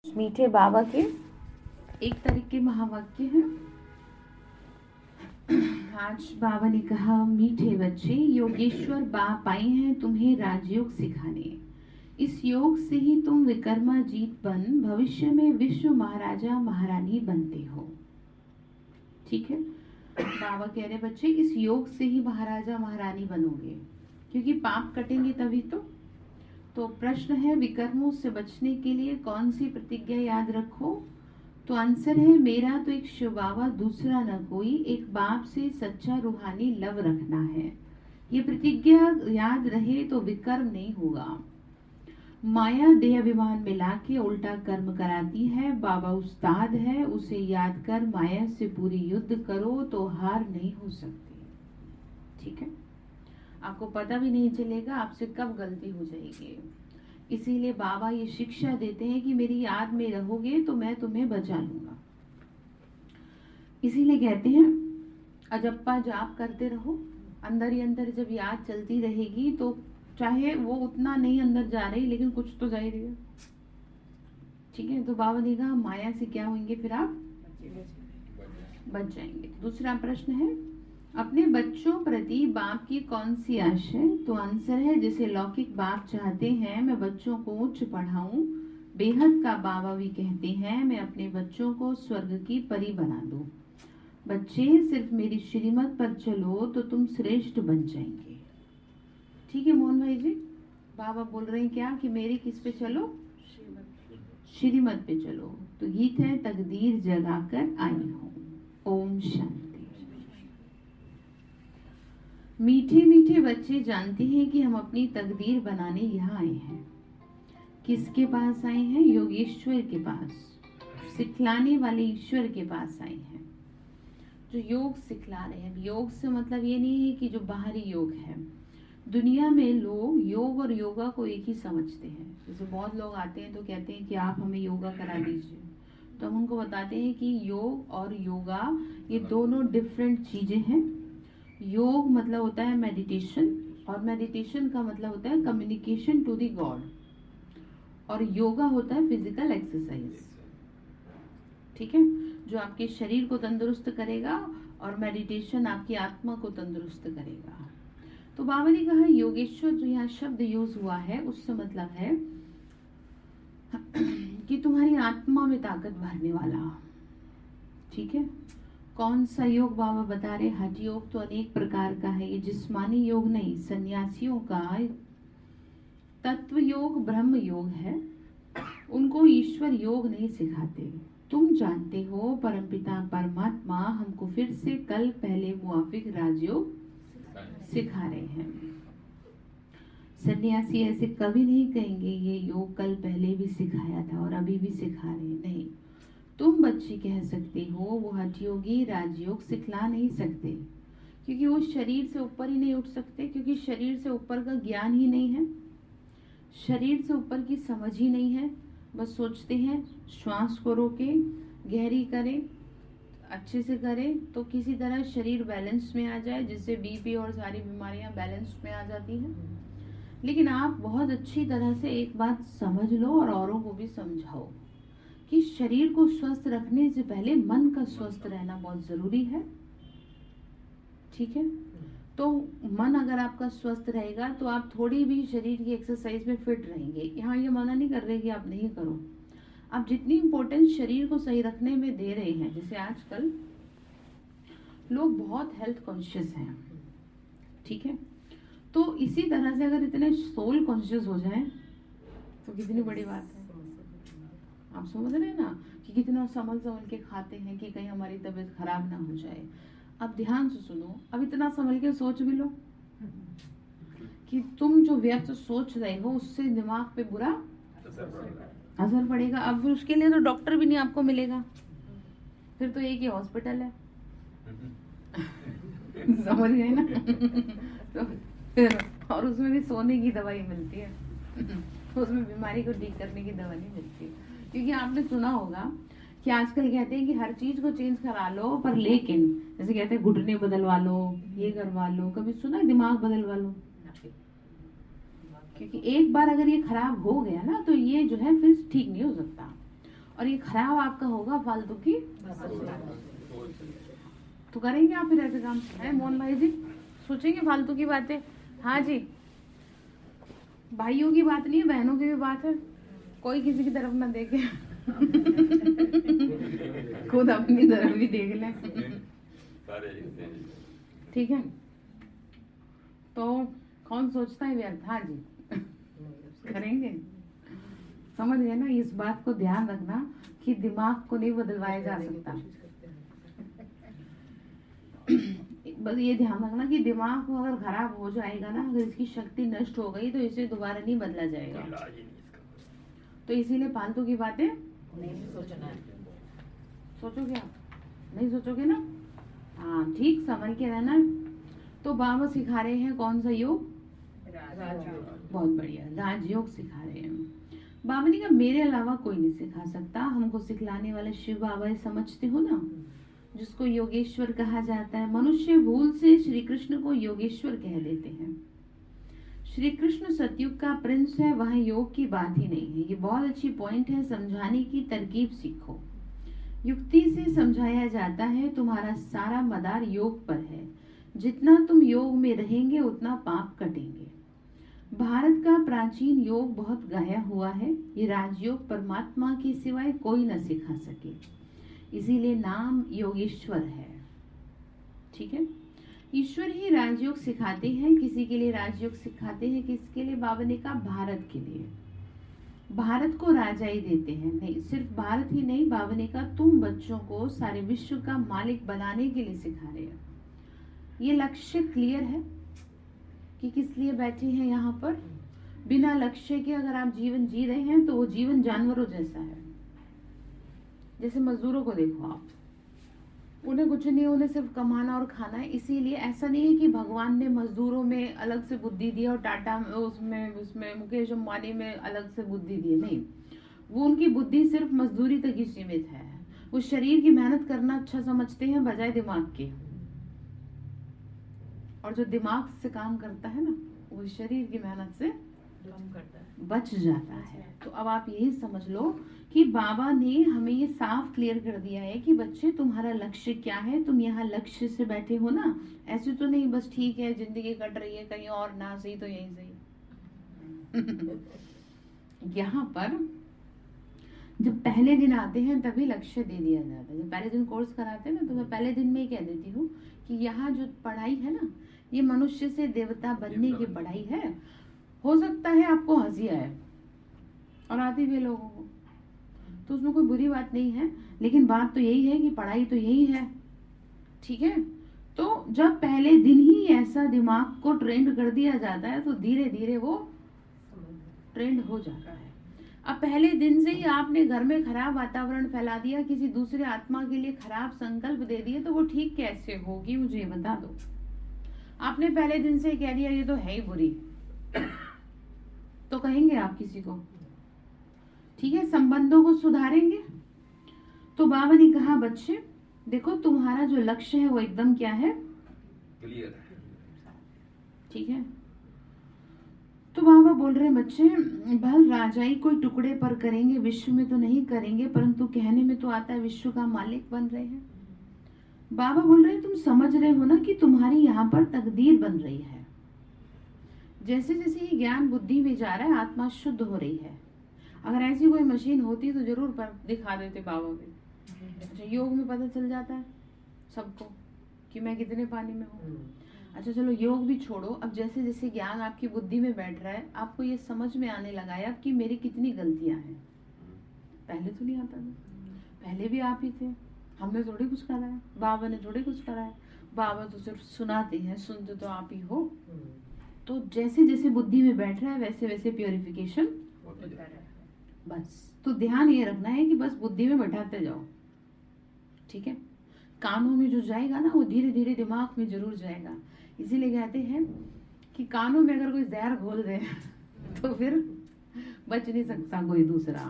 मीठे बाबा के एक तरह के महावाक्य हैं। आज बाबा ने कहा, मीठे बच्चे, योगेश्वर बाप आए हैं तुम्हें राजयोग सिखाने। इस योग से ही तुम विक्रमाजीत बन भविष्य में विश्व महाराजा महारानी बनते हो। ठीक है, बाबा कह रहे बच्चे, इस योग से ही महाराजा महारानी बनोगे, क्योंकि पाप कटेंगे तभी तो प्रश्न है, विकर्मों से बचने के लिए कौन सी प्रतिज्ञा याद रखो? तो आंसर है, मेरा तो एक शिव बाबा, दूसरा न कोई, एक बाप से सच्चा रूहानी लव रखना है। ये प्रतिज्ञा याद रहे तो विकर्म नहीं होगा। माया देह अभिमान मिला के उल्टा कर्म कराती है। बाबा उस्ताद है, उसे याद कर माया से पूरी युद्ध करो तो हार नहीं हो सकती। ठीक है, आपको पता भी नहीं चलेगा आपसे कब गलती हो जाएगी। इसीलिए बाबा ये शिक्षा देते हैं कि मेरी याद में रहोगे तो मैं तुम्हें बचा लूंगा। इसीलिए कहते हैं, अजप्पा जाप करते रहो, अंदर ही अंदर जब याद चलती रहेगी तो चाहे वो उतना नहीं अंदर जा रही, लेकिन कुछ तो जा ही रही है। ठीक है, तो बाबा ने कहा माया से क्या होंगे, फिर आप बच जाएंगे। दूसरा प्रश्न है, अपने बच्चों प्रति बाप की कौन सी आश है? तो आंसर है, जैसे लौकिक बाप चाहते हैं मैं बच्चों को उच्च पढ़ाऊं, बेहद का बाबा भी कहते हैं मैं अपने बच्चों को स्वर्ग की परी बना दूं। बच्चे, सिर्फ मेरी श्रीमत पर चलो तो तुम श्रेष्ठ बन जाएंगे। ठीक है मोहन भाई जी, बाबा बोल रहे हैं क्या कि मेरी किस पे चलो? श्रीमत पे चलो। तो गीत है, तकदीर जगाकर आई हूँ। ओम शांति। मीठे मीठे बच्चे जानते हैं कि हम अपनी तकदीर बनाने यहाँ आए हैं। किसके पास आए हैं? योगेश्वर के पास, सिखलाने वाले ईश्वर के पास आए हैं, जो योग सिखला रहे हैं। योग से मतलब ये नहीं है कि जो बाहरी योग है। दुनिया में लोग योग और योगा को एक ही समझते हैं। जैसे बहुत लोग आते हैं तो कहते हैं कि आप हमें योगा करा दीजिए, तो हम उनको बताते हैं कि योग और योगा ये दोनों डिफरेंट चीजें हैं। योग मतलब होता है मेडिटेशन, और मेडिटेशन का मतलब होता है कम्युनिकेशन टू द गॉड, और योगा होता है फिजिकल एक्सरसाइज। ठीक है, जो आपके शरीर को तंदुरुस्त करेगा, और मेडिटेशन आपकी आत्मा को तंदुरुस्त करेगा। तो बाबा ने कहा योगेश्वर जो यहाँ शब्द यूज हुआ है उससे मतलब है कि तुम्हारी आत्मा में ताकत भरने वाला। ठीक है, कौन सा योग बाबा बता रहे? हठ योग तो अनेक प्रकार का है, ये जिस्मानी योग नहीं, सन्यासियों का तत्व योग ब्रह्म योग है। उनको ईश्वर योग नहीं सिखाते। तुम जानते हो परमपिता परमात्मा हमको फिर से कल पहले मुआफिक राजयोग सिखा रहे हैं। सन्यासी ऐसे कभी नहीं कहेंगे ये योग कल पहले भी सिखाया था और अभी भी सिखा रहे हैं, नहीं। तुम बच्चे कह सकते हो वो हठ योगी राजयोग सिखला नहीं सकते, क्योंकि वो शरीर से ऊपर ही नहीं उठ सकते, क्योंकि शरीर से ऊपर का ज्ञान ही नहीं है, शरीर से ऊपर की समझ ही नहीं है। बस सोचते हैं श्वास को रोके, गहरी करें, अच्छे से करें तो किसी तरह शरीर बैलेंस में आ जाए, जिससे बीपी और सारी बीमारियां बैलेंस में आ जाती हैं। लेकिन आप बहुत अच्छी तरह से एक बात समझ लो और औरों को भी समझाओ कि शरीर को स्वस्थ रखने से पहले मन का स्वस्थ रहना बहुत जरूरी है। ठीक है, तो मन अगर आपका स्वस्थ रहेगा तो आप थोड़ी भी शरीर की एक्सरसाइज में फिट रहेंगे। यहाँ ये मना नहीं कर रहे कि आप नहीं करो, आप जितनी इम्पोर्टेंस शरीर को सही रखने में दे रहे हैं। जैसे आजकल लोग बहुत हेल्थ कॉन्शियस हैं, ठीक है, तो इसी तरह से अगर इतने सोल कॉन्शियस हो जाएं तो कितनी बड़ी बात है। आप समझ रहे हैं ना कि कितना संभल संभल के खाते हैं कि कहीं हमारी तबीयत खराब ना हो जाए। अब ध्यान से सुनो, अब इतना संभल के सोच भी लो कि तुम जो व्यर्थ सोच रहे हो उससे दिमाग पे बुरा असर पड़ेगा। अब उसके लिए तो डॉक्टर भी नहीं आपको मिलेगा, फिर तो एक ही हॉस्पिटल है। समझ गए ना? तो फिर और उसमें भी सोने की दवाई मिलती है, उसमें बीमारी को ठीक करने की दवा नहीं मिलती। क्योंकि आपने सुना होगा कि आजकल कहते हैं कि हर चीज को चेंज करा लो, पर लेकिन जैसे कहते हैं घुटने बदलवा लो, ये करवा लो, कभी सुना दिमाग बदलवा लो? क्योंकि एक बार अगर ये खराब हो गया ना तो ये जो है फिर ठीक नहीं हो सकता। और ये खराब आपका होगा फालतू की, तो करेंगे आप फिर ऐसे काम है मोहन भाई जी? सोचेंगे फालतू की बातें? हाँ जी, भाइयों की बात नहीं है, बहनों की भी बात है, कोई किसी की तरफ ना देखे खुद अपनी तरफ भी देख ले, ठीक है? तो कौन सोचता है व्यर्थ? हाँ जी करेंगे। समझ गए ना? इस बात को ध्यान रखना कि दिमाग को नहीं बदलवाया जा सकता। बस ये ध्यान रखना कि दिमाग अगर खराब हो जाएगा ना, अगर इसकी शक्ति नष्ट हो गई तो इसे दोबारा नहीं बदला जाएगा। तो इसीलिए फालतू की बातें नहीं सोचना है। सोचोगे आप? नहीं सोचोगे ना? हाँ ठीक, संभल के रहना। तो बाबा सिखा रहे हैं कौन सा योग? राजयोग। बहुत बढ़िया, राजयोग सिखा रहे हैं। बाबा ने कहा मेरे अलावा कोई नहीं सिखा सकता, हमको सिखलाने वाले शिव बाबा है, समझते हो ना, जिसको योगेश्वर कहा जाता है। मनुष्य भूल से श्री कृष्ण को योगेश्वर कह देते हैं। श्री कृष्ण सतयुग का प्रिंस है, वह योग की बात ही नहीं है। ये बहुत अच्छी पॉइंट है, समझाने की तरकीब सीखो। युक्ति से समझाया जाता है, तुम्हारा सारा मदार योग पर है। जितना तुम योग में रहेंगे उतना पाप कटेंगे। भारत का प्राचीन योग बहुत गाया हुआ है। ये राजयोग परमात्मा के सिवाय कोई न सिखा सके, इसीलिए नाम योगेश्वर है। ठीक है, ईश्वर ही राजयोग सिखाते हैं। किसी के लिए राजयोग सिखाते हैं, किसके लिए? बाबा ने कहा भारत के लिए। भारत को राजा ही देते हैं। नहीं, सिर्फ भारत ही नहीं, बाबा ने कहा तुम बच्चों को सारे विश्व का मालिक बनाने के लिए सिखा रहे हैं। ये लक्ष्य क्लियर है कि किस लिए बैठे हैं यहाँ पर? बिना लक्ष्य के अगर आप जीवन जी रहे हैं तो वो जीवन जानवरों जैसा है। जैसे मजदूरों को देखो आप, उन्हें कुछ नहीं, उन्हें सिर्फ कमाना और खाना है। इसीलिए ऐसा नहीं है कि भगवान ने मजदूरों में अलग से बुद्धि दी और टाटा उसमें मुकेश अंबानी में अलग से बुद्धि दी। नहीं, वो उनकी बुद्धि सिर्फ मजदूरी तक ही सीमित है। वो शरीर की मेहनत करना अच्छा समझते हैं बजाय दिमाग के, और जो दिमाग से काम करता है ना, वो शरीर की मेहनत से कम करता है, बच जाता है। तो अब आप यही समझ लो कि बाबा ने हमें ये साफ क्लियर कर दिया है कि बच्चे तुम्हारा लक्ष्य क्या है। तुम यहाँ लक्ष्य से बैठे हो ना, ऐसे तो नहीं बस ठीक है जिंदगी कट रही है, कहीं और ना सही तो यहीं सही। यहाँ पर जब पहले दिन आते हैं तभी लक्ष्य दे दिया जाता है। जब पहले दिन कोर्स कराते हैं ना, तो मैं पहले दिन में ही कह देती हूँ कि यहाँ जो पढ़ाई है ना, ये मनुष्य से देवता बनने की पढ़ाई है। हो सकता है आपको हंसी आए, और आती भी लोगों को, तो उसमें कोई बुरी बात नहीं है, लेकिन बात तो यही है कि पढ़ाई तो यही है। ठीक है, तो जब पहले दिन ही ऐसा दिमाग को ट्रेंड कर दिया जाता है तो धीरे धीरे वो ट्रेंड हो जाता है। अब पहले दिन से ही आपने घर में खराब वातावरण फैला दिया, किसी दूसरे आत्मा के लिए खराब संकल्प दे दिए, तो वो ठीक कैसे होगी? मुझे बता दो। आपने पहले दिन से कह दिया ये तो है ही बुरी, तो कहेंगे आप किसी को? ठीक है, संबंधों को सुधारेंगे। तो बाबा ने कहा बच्चे देखो, तुम्हारा जो लक्ष्य है वो एकदम क्या है? क्लियर है। ठीक है, तो बाबा बोल रहे बच्चे, भल राजाई कोई टुकड़े पर करेंगे, विश्व में तो नहीं करेंगे, परंतु कहने में तो आता है विश्व का मालिक बन रहे हैं। बाबा बोल रहे तुम समझ रहे हो ना कि तुम्हारी यहाँ पर तकदीर बन रही है। जैसे जैसे ये ज्ञान बुद्धि में जा रहा है, आत्मा शुद्ध हो रही है। अगर ऐसी कोई मशीन होती तो जरूर पर दिखा देते बाबा में। अच्छा, योग में पता चल जाता है सबको कि मैं कितने पानी में हूँ। अच्छा चलो पहले भी छोड़ो, अब जैसे जैसे ज्ञान आपकी बुद्धि में बैठ रहा है, आपको ये समझ में आने लगा है कि मेरी कितनी गलतियां हैं। पहले तो नहीं आता था, पहले भी आप ही थे, हमने थोड़ी कुछ करा है, बाबा ने थोड़ी कुछ करा है। बाबा तो सिर्फ सुनाते हैं, सुनते तो आप ही हो। तो जैसे जैसे बुद्धि में बैठ रहा है वैसे वैसे प्योरिफिकेशन बस। तो ध्यान ये रखना है कि बस बुद्धि में बैठाते जाओ। ठीक है, कानों में जो जाएगा ना वो धीरे धीरे दिमाग में जरूर जाएगा। इसीलिए कहते हैं कि कानों में अगर कोई जहर घोल दे तो फिर बच नहीं सकता कोई दूसरा।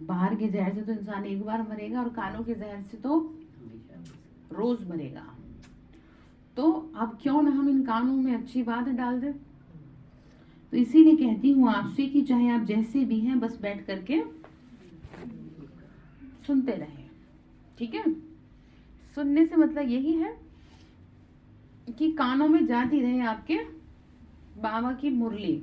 बाहर के जहर से तो इंसान एक बार मरेगा, और कानों के जहर से तो रोज मरेगा। तो अब क्यों ना हम इन कानों में अच्छी बात डाल दे। तो इसीलिए कहती हूँ आपसे कि चाहे आप जैसे भी हैं, बस बैठ करके सुनते रहें। ठीक है, सुनने से मतलब यही है कि कानों में जाती रहे आपके बाबा की मुरली।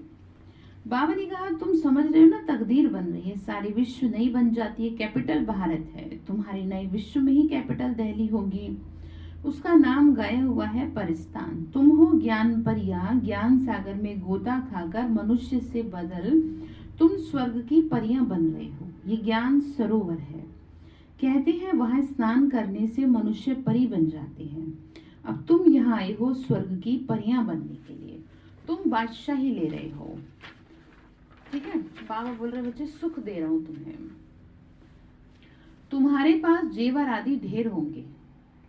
बाबा ने कहा तुम समझ रहे हो ना, तकदीर बन रही है, सारी विश्व नई बन जाती है, कैपिटल भारत है, तुम्हारी नई विश्व में ही कैपिटल दिल्ली होगी, उसका नाम गाया हुआ है परिस्तान। तुम हो ज्ञान परिया, ज्ञान सागर में गोता खाकर मनुष्य से बदल तुम स्वर्ग की परियां बन रहे हो। ये ज्ञान सरोवर है, कहते हैं वहां स्नान करने से मनुष्य परी बन जाते हैं। अब तुम यहाँ आए हो स्वर्ग की परियां बनने के लिए, तुम बादशाही ले रहे हो। ठीक है, बाबा बोल रहे बच्चे सुख दे रहा हूं तुम्हें, तुम्हारे पास जेवर आदि ढेर होंगे,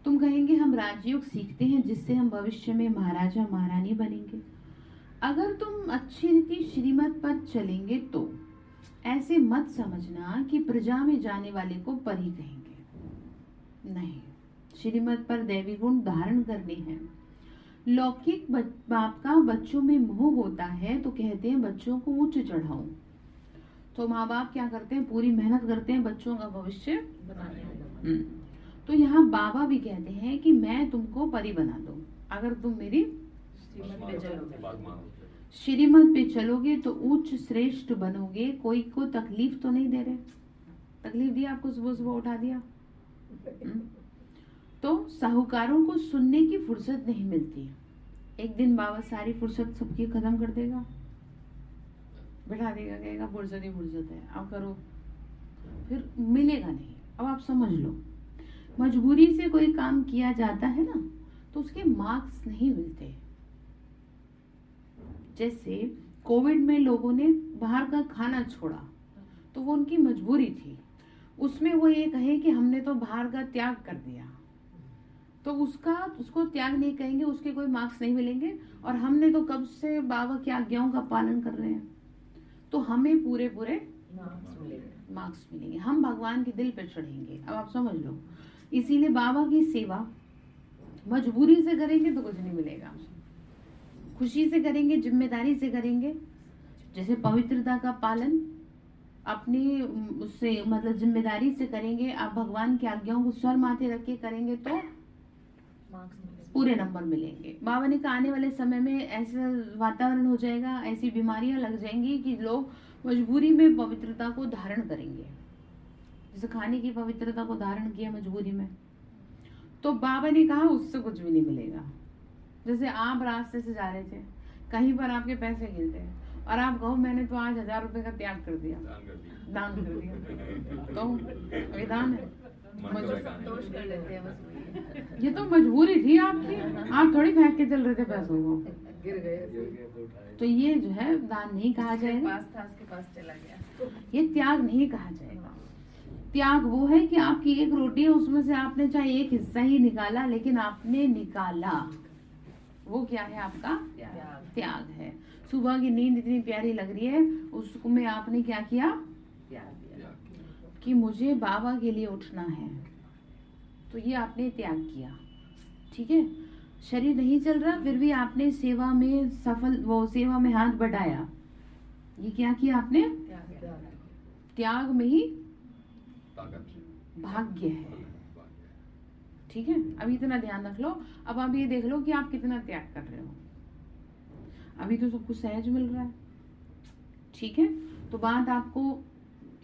तुम कहेंगे हम राजयोग सीखते हैं जिससे हम भविष्य में महाराजा महारानी बनेंगे। अगर तुम अच्छी रीति श्रीमत पर चलेंगे तो ऐसे मत समझना कि प्रजा में जाने वाले को परी कहेंगे, नहीं, श्रीमत पर दैवी गुण धारण करने हैं। लौकिक बाप का बच्चों में मोह होता है तो कहते हैं बच्चों को उच्च चढ़ाओ, तो माँ बाप क्या करते हैं, पूरी मेहनत करते हैं बच्चों का भविष्य बनाने। तो यहाँ बाबा भी कहते हैं कि मैं तुमको परी बना दूं अगर तुम मेरी श्रीमत पे चलोगे तो उच्च श्रेष्ठ बनोगे। कोई को तकलीफ तो नहीं दे रहे, तकलीफ दिया आपको, सुबह सुबह उठा दिया। तो साहूकारों को सुनने की फुर्सत नहीं मिलती, एक दिन बाबा सारी फुर्सत सबकी खत्म कर देगा, बैठा देगा, कहेगा फुर्सत ही फुर्सत है, अब करो, फिर मिलेगा नहीं। अब आप समझ लो, मजबूरी से कोई काम किया जाता है ना तो उसके मार्क्स नहीं मिलते। जैसे कोविड में लोगों ने बाहर का खाना छोड़ा तो वो उनकी मजबूरी थी, उसमें वो ये कहे कि हमने तो बाहर का त्याग कर दिया, तो उसको त्याग नहीं कहेंगे, उसके कोई मार्क्स नहीं मिलेंगे। और हमने तो कब से बाबा की आज्ञाओं का पालन कर रहे हैं तो हमें पूरे मार्क्स मिलेंगे, हम भगवान के दिल पे चढ़ेंगे। अब आप समझ लो, इसीलिए बाबा की सेवा मजबूरी से करेंगे तो कुछ नहीं मिलेगा, खुशी से करेंगे, जिम्मेदारी से करेंगे। जैसे पवित्रता का पालन अपनी उससे मतलब जिम्मेदारी से करेंगे, आप भगवान की आज्ञाओं को सर माथे रख के करेंगे तो पूरे नंबर मिलेंगे। बाबा ने कहा आने वाले समय में ऐसा वातावरण हो जाएगा, ऐसी बीमारियां लग जाएंगी कि लोग मजबूरी में पवित्रता को धारण करेंगे, जैसे खाने की पवित्रता को धारण किया मजबूरी में। तो बाबा ने कहा उससे कुछ भी नहीं मिलेगा। जैसे आप रास्ते से जा रहे थे, कहीं पर आपके पैसे गिरते हैं और आप कहो मैंने तो आज 1000 रुपए का त्याग कर दिया, दान कर दिया, तो विधान है, संतोष कर लेते हैं, ये तो मजबूरी थी आपकी, आप थोड़ी फेंक के चल रहे थे पैसों को, गिर गए। तो ये जो है दान नहीं कहा जाएगा, उसके पास चला गया, ये त्याग नहीं कहा जाएगा। त्याग वो है कि आपकी एक रोटी है, उसमें से आपने चाहे एक हिस्सा ही निकाला, लेकिन आपने निकाला, वो क्या है, आपका त्याग है। सुबह की नींद इतनी प्यारी लग रही है, उसमें आपने क्या किया, कि मुझे बाबा के लिए उठना है, तो ये आपने त्याग किया। ठीक है, शरीर नहीं चल रहा फिर भी आपने सेवा में सेवा में हाथ बढ़ाया, ये क्या किया आपने, त्याग में ही भाग्य है। ठीक है, अभी इतना ध्यान रख लो। अब आप ये देख लो कि आप कितना त्याग कर रहे हो। अभी तो सब कुछ सहज मिल रहा है, ठीक है, तो बात आपको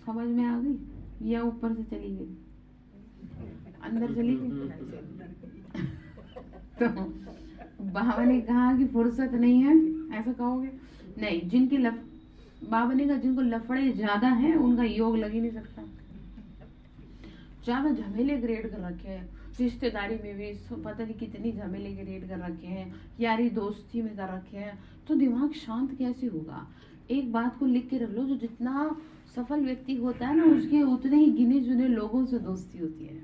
समझ में आ गई या ऊपर से चली गई, अंदर चली गई? तो बाबा ने कहा कि फुर्सत नहीं है, ऐसा कहोगे नहीं। बाबा ने कहा जिनको लफड़े ज्यादा हैं उनका योग लग ही नहीं सकता, ज्यादा झमेले क्रिएट कर रखे हैं, रिश्तेदारी में भी पता नहीं कितनी झमेले क्रिएट कर रखे हैं, यारी दोस्ती में कर रखे हैं, तो दिमाग शांत कैसे होगा। एक बात को लिख के रख लो, जो जितना सफल व्यक्ति होता है ना उसके उतने ही गिने चुने लोगों से दोस्ती होती है,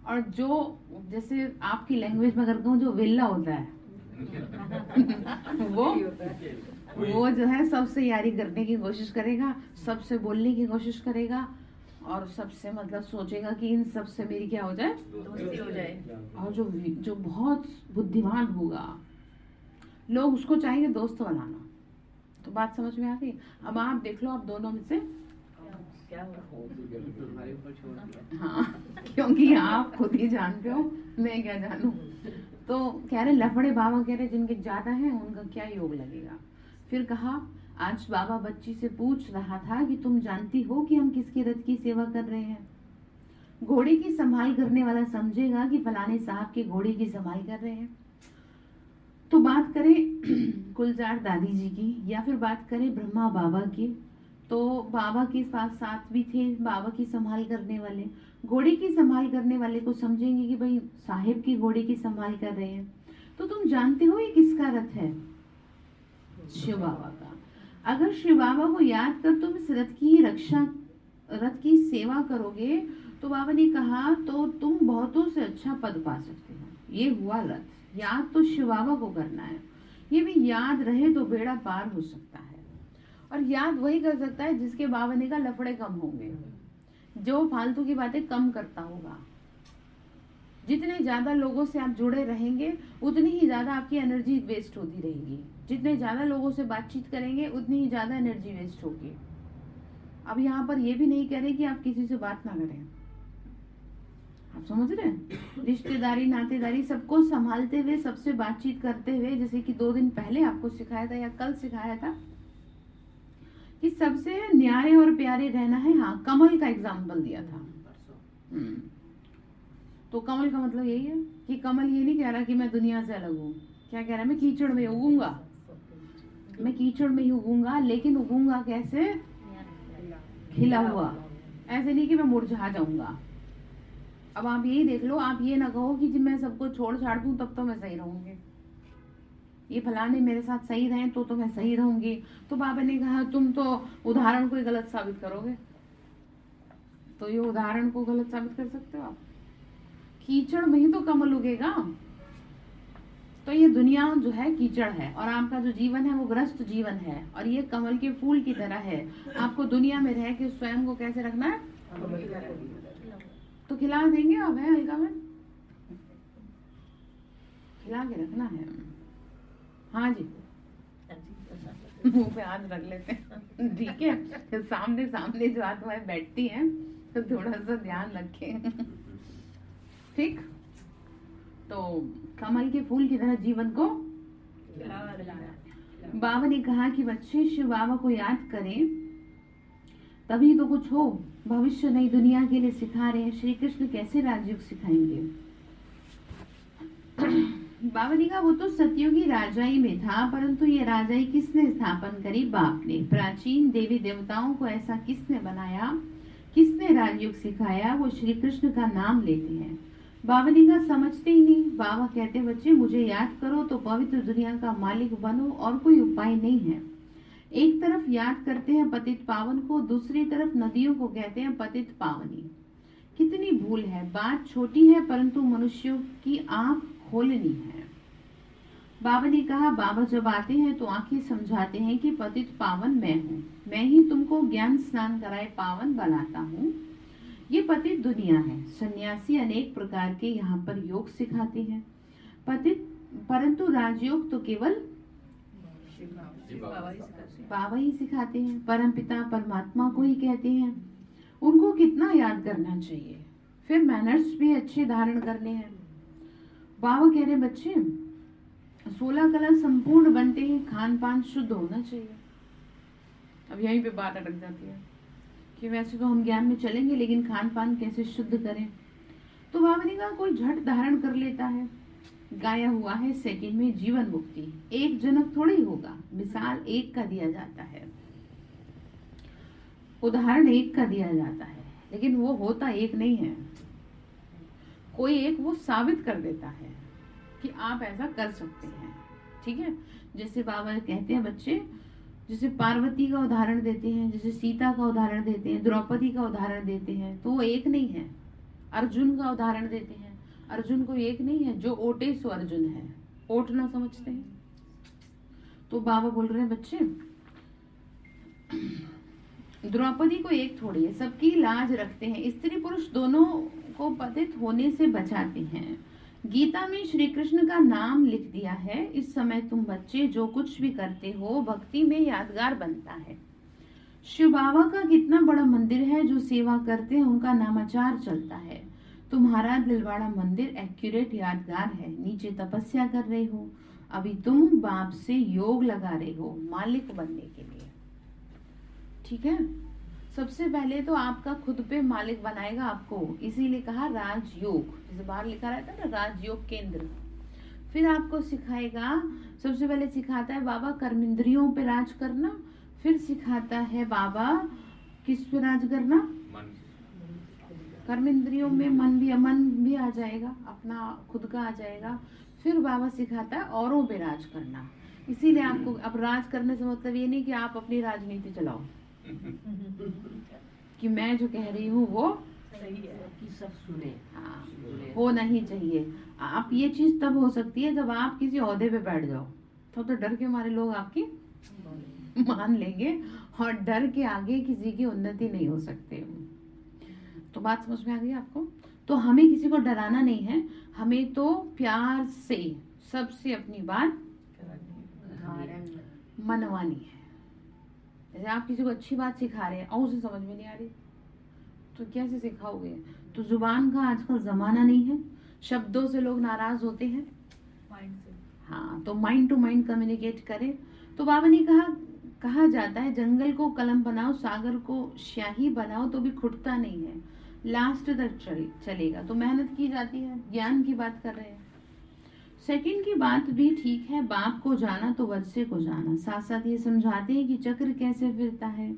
और जो जैसे आपकी लैंग्वेज में अगर कहूँ जो वेल्ला होता है वो जो है सबसे यारी करने की कोशिश करेगा, सबसे बोलने की कोशिश करेगा, और सबसे मतलब सोचेगा कि इन सबसे मेरी क्या हो जाए, दोस्ती हो जाए। और जो बहुत बुद्धिमान होगा लोग उसको चाहेंगे दोस्त बनाना। तो बात समझ में आ गई। अब आप देख लो, आप दोनों में से क्या हुआ? तुम्हारे ऊपर छोड़ दिया। हाँ, क्योंकि आप खुद ही जानते हो, मैं क्या जानूं। तो कह रहे लफड़े बाबा कह रहे जिनके ज्यादा है उनका क्या योग लगेगा। फिर कहा आज बाबा बच्ची से पूछ रहा था कि तुम जानती हो कि हम किसके रथ की सेवा कर रहे हैं। घोड़े की संभाल करने वाला समझेगा कि फलाने साहब के घोड़े की संभाल कर रहे हैं। तो बात करें गुलजार दादी जी की या फिर बात करें ब्रह्मा बाबा की, तो बाबा के पास साथ भी थे बाबा की संभाल करने वाले। घोड़े की संभाल करने वाले को समझेंगे कि भाई साहिब की घोड़े की संभाल कर रहे हैं। तो तुम जानते हो ये किसका रथ है? शिव बाबा का। अगर शिव बाबा को याद कर तुम इस रथ की रक्षा, रथ की सेवा करोगे तो बाबा ने कहा तो तुम बहुतों से अच्छा पद पा सकते हो। ये हुआ रथ। याद तो शिव बाबा को करना है, ये भी याद रहे तो बेड़ा पार हो सकता है। और याद वही कर सकता है जिसके बाबा ने कहा लफड़े कम होंगे, जो फालतू की बातें कम करता होगा। जितने ज्यादा लोगों से आप जुड़े रहेंगे उतनी ही ज्यादा आपकी एनर्जी वेस्ट होती रहेगी। जितने ज्यादा लोगों से बातचीत करेंगे उतनी ही ज्यादा एनर्जी वेस्ट होगी। अब यहाँ पर ये भी नहीं कह रहे कि आप किसी से बात ना करें, आप समझ रहे हैं। रिश्तेदारी नातेदारी सबको संभालते हुए, सबसे बातचीत करते हुए, जैसे कि 2 दिन पहले आपको सिखाया था या कल सिखाया था कि सबसे न्यारे और प्यारे रहना है। हाँ, कमल का एग्जाम्पल दिया था। तो कमल का मतलब यही है कि कमल ये नहीं कह रहा कि मैं दुनिया से अलग हूँ। क्या कह रहा है? मैं कीचड़ में उगूंगा, मैं कीचड़ में ही उगूंगा, लेकिन उगूंगा कैसे? खिला हुआ। ऐसे नहीं कि मैं मुरझा जाऊंगा। अब आप यही देख लो, आप ये ना कहो कि मैं सबको छोड़ छाड़ दूं तब तो मैं सही रहूंगी, ये फलाने मेरे साथ सही रहें तो मैं सही रहूंगी। तो बाबा ने कहा तुम तो उदाहरण को ही गलत साबित करोगे। तो ये उदाहरण को गलत साबित कर सकते हो आप? कीचड़ में ही तो कमल उगेगा। तो ये दुनिया जो है कीचड़ है और आपका जो जीवन है वो ग्रस्त जीवन है, और ये कमल के फूल की तरह है। आपको दुनिया में रह के स्वयं को कैसे रखना है? तो खिला देंगे आप, है हल्का में खिला के रखना है। हाँ जी, मुंह पे हाथ रख लेते हैं, ठीक है। तो सामने सामने जो आत्माएं बैठती हैं तो थोड़ा सा ध्यान रखें, ठीक। तो कमल के फूल की तरह जीवन को बाबा ने कहा कि बच्चे शिव बाबा को याद करें तभी तो कुछ हो। भविष्य नई दुनिया के लिए सिखा रहे हैं। श्री कृष्ण कैसे राजयोग सिखाएंगे? बाबा ने कहा वो तो सतयुगी राजाई में था, परंतु ये राजाई किसने स्थापन करी? बाप ने। प्राचीन देवी देवताओं को ऐसा किसने बनाया? किसने राजयोग सिखाया? वो श्री कृष्ण का नाम लेते हैं। बाबा ने कहा समझते ही नहीं। बाबा कहते बच्चे मुझे याद करो तो पवित्र दुनिया का मालिक बनो, और कोई उपाय नहीं है। एक तरफ याद करते हैं पतित पावन को, दूसरी तरफ नदियों को कहते हैं पतित पावनी। कितनी भूल है। बात छोटी है परंतु मनुष्यों की आंख खोलनी है। बाबा ने कहा बाबा जब आते हैं तो आंखें समझाते हैं कि पतित पावन मैं हूँ, मैं ही तुमको ज्ञान स्नान कराए पावन बनाता हूँ। ये पतित दुनिया है। सन्यासी अनेक प्रकार के यहाँ पर योग सिखाते हैं पतित, परंतु राजयोग तो केवल बाबा ही सिखाते हैं। परमपिता परमात्मा को ही कहते हैं। उनको कितना याद करना चाहिए। फिर मैनर्स भी अच्छे धारण करने हैं। बाबा कह रहे बच्चे 16 कला संपूर्ण बनते हैं, खान पान शुद्ध होना चाहिए। अब यहीं पे बात अटक जाती है कि वैसे तो हम ज्ञान में चलेंगे लेकिन खान पान कैसे शुद्ध करें। तो बाबा ने कहा कोई झट धारण कर लेता है, गाया हुआ है सेकंड में जीवन मुक्ति। एक जनक थोड़ी होगा, मिसाल एक का दिया जाता है, उदाहरण एक का दिया जाता है, लेकिन वो होता एक नहीं है। कोई एक वो साबित कर देता है कि आप ऐसा कर सकते हैं, ठीक है। जैसे बाबा कहते हैं बच्चे, जैसे पार्वती का उदाहरण देते हैं, जैसे सीता का उदाहरण देते हैं, द्रौपदी का उदाहरण देते हैं, तो वो एक नहीं है। अर्जुन का उदाहरण देते हैं, अर्जुन को एक नहीं है, जो ओटे सो अर्जुन है। ओट ना समझते हैं। तो बाबा बोल रहे हैं बच्चे द्रौपदी को एक थोड़ी है, सबकी लाज रखते हैं। स्त्री पुरुष दोनों को पतित होने से बचाते हैं। गीता में श्री कृष्ण का नाम लिख दिया है। इस समय तुम बच्चे जो कुछ भी करते हो भक्ति में यादगार बनता है। शिव बाबा का कितना बड़ा मंदिर है, जो सेवा करते हैं उनका नामाचार चलता है। तुम्हारा दिलवाड़ा मंदिर एक्यूरेट यादगार है। नीचे तपस्या कर रहे हो, अभी तुम बाप से योग लगा रहे हो मालिक बनने के लिए। ठीक है, सबसे पहले तो आपका खुद पे मालिक बनाएगा आपको, इसीलिए कहा राजयोग, जैसे बाहर लिखा रहता है ना राजयोग केंद्र। फिर आपको सिखाएगा, सबसे पहले सिखाता है बाबा कर्मेंद्रियों पे राज करना, फिर सिखाता है बाबा किस पे राज करना, कर्मेंद्रियों में मन भी आ जाएगा, अपना खुद का आ जाएगा। फिर बाबा सिखाता है औरों पे राज करना। इसीलिए आपको अब राज करने से मतलब ये नहीं कि आप अपनी राजनीति चलाओ कि मैं जो कह रही हूँ वो सही है कि सब सुने। हाँ, हो नहीं चाहिए। आप ये चीज तब हो सकती है जब आप किसी ओहदे पे बैठ जाओ, तो डर के मारे लोग आपकी मान लेंगे, और डर के आगे किसी की उन्नति नहीं हो सकती। तो बात समझ में आ गई आपको? तो हमें किसी को डराना नहीं है, हमें तो प्यार से सबसे अपनी बात मनवानी है। जैसे आप किसी को अच्छी बात सिखा रहे हैं और उसे समझ में नहीं आ रही तो कैसे सिखाओगे? तो जुबान का आजकल जमाना नहीं है, शब्दों से लोग नाराज होते हैं, माइंड से। हाँ, तो माइंड टू माइंड कम्युनिकेट करें। तो बाबा ने कहा जाता है जंगल को कलम बनाओ, सागर को स्याही बनाओ तो भी खुटता नहीं है, लास्ट तक चलेगा। तो मेहनत की जाती है, ज्ञान की बात कर रहे हैं। सेकंड की बात भी ठीक है, बाप को जाना तो वत्से को जाना। साथ साथ ये समझाते हैं कि चक्र कैसे फिरता है,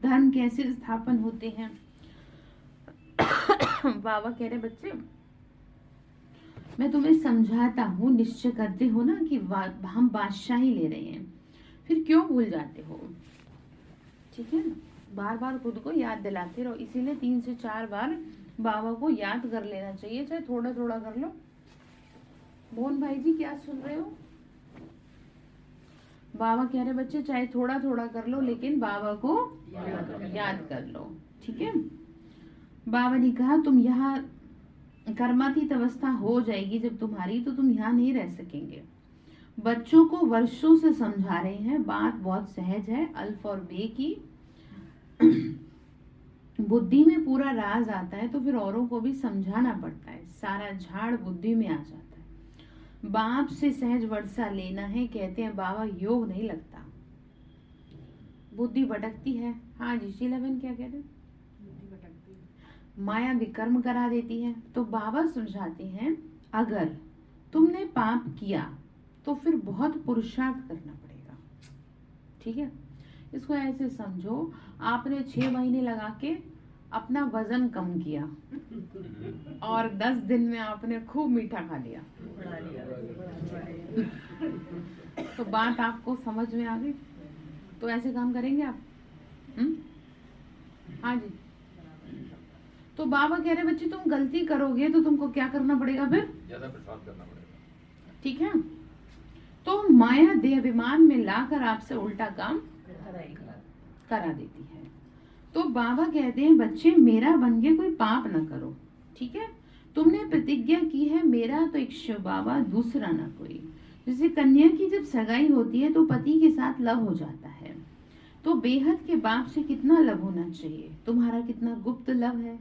धर्म कैसे स्थापन होते हैं। बाबा कह रहे बच्चे मैं तुम्हें समझाता हूँ, निश्चय करते हो ना कि हम बादशाही ले रहे हैं, फिर क्यों भूल जाते हो? ठीक है ना, बार बार खुद को याद दिलाते रहो। इसीलिए 3 से 4 बार बाबा को याद कर लेना चाहिए, चाहे थोड़ा थोड़ा कर लो। मोहन भाई जी क्या सुन रहे हो? बाबा कह रहे बच्चे चाहे थोड़ा थोड़ा कर लो, लेकिन बाबा को याद कर लो। ठीक है, बाबा ने कहा तुम यहाँ कर्मातीत अवस्था हो जाएगी जब तुम्हारी, तो तुम यहाँ नहीं रह सकेंगे। बच्चों को वर्षों से समझा रहे हैं, बात बहुत सहज है, अल्फ और बे की। बुद्धि में पूरा राज आता है तो फिर औरों को भी समझाना पड़ता है, सारा झाड़ बुद्धि में आ जाता है। बाप से सहज वर्षा लेना है, कहते हैं बाबा योग नहीं लगता, बुद्धि भटकती है। हाँ जी, शीला बहन क्या कह रहे? माया विकर्म करा देती है। तो बाबा समझाते हैं अगर तुमने पाप किया तो फिर बहुत पुरुषार्थ करना पड़ेगा। ठीक है, इसको ऐसे समझो, आपने 6 महीने लगा के अपना वजन कम किया और 10 दिन में आपने खूब मीठा खा लिया, तो बात आपको समझ में आ गई? तो ऐसे काम करेंगे आप? हाँ जी। तो बाबा कह रहे बच्चे तुम गलती करोगे तो तुमको क्या करना पड़ेगा? फिर ज्यादा प्रसाद करना पड़ेगा। ठीक है, तो माया देह अभिमान में लाकर आपसे उल्टा काम करा देती है। तो बाबा कहते हैं बच्चे मेरा बन के कोई पाप ना करो। ठीक है, तुमने प्रतिज्ञा की है मेरा तो एक शिव बाबा, दूसरा ना कोई। जैसे कन्या की जब सगाई होती है तो पति के साथ लव हो जाता है, तो बेहद के बाप से कितना लव होना चाहिए? तुम्हारा कितना गुप्त लव है,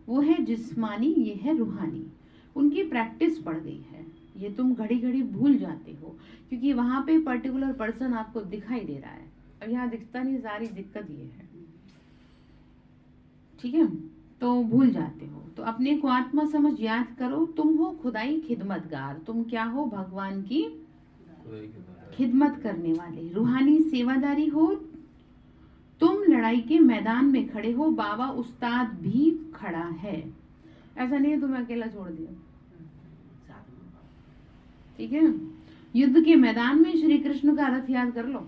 वो है जिस्मानी, ये है रूहानी। उनकी प्रैक्टिस पड़ गई है, ये तुम घड़ी घड़ी भूल जाते हो, क्योंकि वहां पे पर्टिकुलर पर्सन आपको दिखाई दे रहा है, अब यहाँ दिखता नहीं, सारी दिक्कत ये है। ठीक है, तो भूल जाते हो। तो अपने को आत्मा समझ याद करो, तुम हो खुदाई खिदमतगार। तुम क्या हो? भगवान की खिदमत करने वाले, रूहानी सेवादारी हो। तुम लड़ाई के मैदान में खड़े हो, बाबा उस्ताद भी खड़ा है। ऐसा नहीं है तुम्हें अकेला छोड़ दिया। ठीक है, युद्ध के मैदान में श्री कृष्ण का रथ याद कर लो।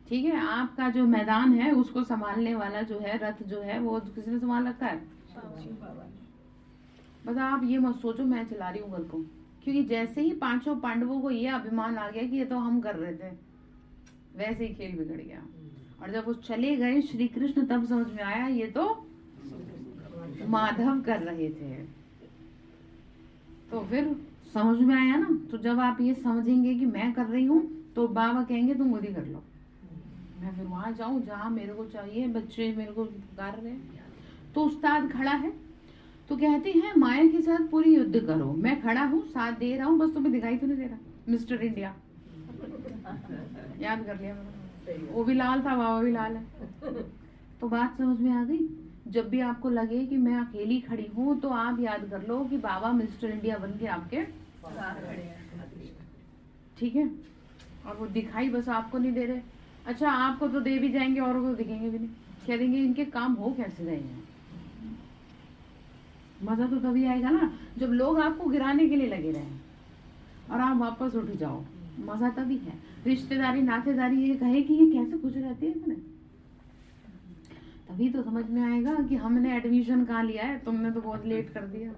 ठीक है, आपका जो मैदान है उसको संभालने वाला जो है रथ जो है वो किसने संभाल रखा है? बस आप ये मत सोचो मैं चला रही हूँ घर को, क्योंकि जैसे ही 5 पांडवों को ये अभिमान आ गया कि ये तो हम कर रहे थे, वैसे ही खेल बिगड़ गया। और जब वो चले गए श्री कृष्ण, तब समझ में आया ये तो माधव कर रहे थे। तो फिर समझ में आया ना। तो जब आप ये समझेंगे कि मैं कर रही हूँ, तो बाबा कहेंगे तुम खुद ही कर लो। मैं फिर वहां जाऊं जहाँ मेरे को चाहिए, बच्चे मेरे को पुकार रहे हैं। तो उस्ताद खड़ा है, तो कहती है माया के साथ पूरी युद्ध करो, मैं खड़ा हूँ साथ दे रहा हूँ, बस तुम्हें दिखाई तो नहीं दे रहा। मिस्टर इंडिया याद कर लिया मैंने, वो भी लाल था, बाबा भी लाल है। तो बात समझ में आ गई। जब भी आपको लगे कि मैं अकेली खड़ी हूँ तो आप याद कर लो कि बाबा मिस्टर इंडिया बन के आपके ठीक है, और वो दिखाई बस आपको नहीं दे रहे। अच्छा आपको तो दे भी जाएंगे, औरों को दिखेंगे भी नहीं, कह देंगे इनके काम हो कैसे रहे हैं। मजा तो तभी आएगा ना जब लोग आपको गिराने के लिए लगे रहे और आप वापस उठ जाओ, मजा तभी है। रिश्तेदारी नातेदारी ये कहे कि ये कैसे खुश रहते हैं इतने, तभी तो समझ में आएगा कि हमने एडमिशन कहाँ लिया है, तुमने तो बहुत लेट कर दिया।